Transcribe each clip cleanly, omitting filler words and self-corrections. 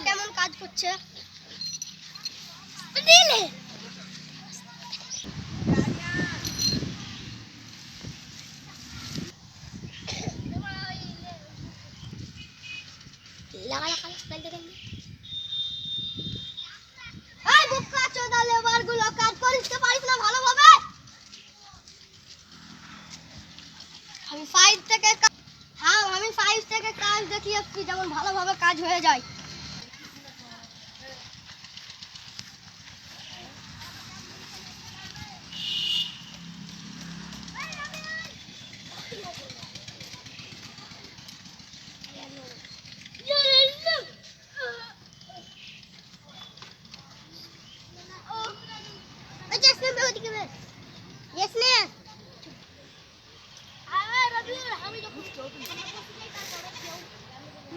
কেমন কাজ করছে আমি 5 থেকে কাজ দেখিয়েছি যেমন ভালোভাবে কাজ হয়ে যায়।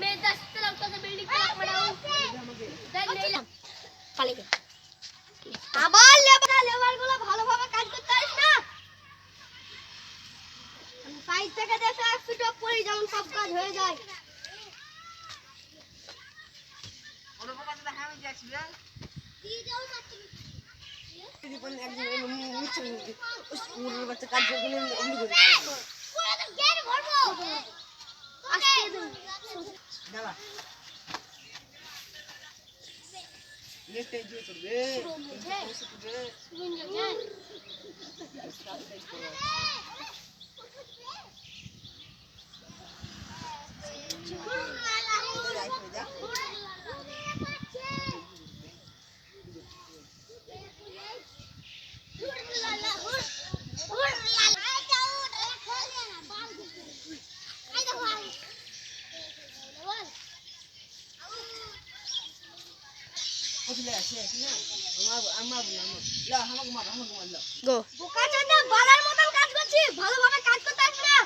मैं 10 तलाब से बिल्डिंग पे खड़ा हूं खाली আবার লেবারগুলো ভালোভাবে কাজ করতে পারিস না। আমি 5 থেকে দেখে একটু পরে যেমন সব কাজ হয়ে যায়। ওর কথা দেখা আমি যাচ্ছি রে দিয়ে দাও না তুমি কোন একজন মিছে স্কুলের বাচ্চা কাজ করে অন্য করে পুরো তো গেট ভরবো আস্তে দাও लेटे जो करबे ऐसे करबे सुन जा स्टार्ट कर গো বোকা চোদা বালার মতন কাজ করছিস ভালোভাবে কাজ করতে আসবে না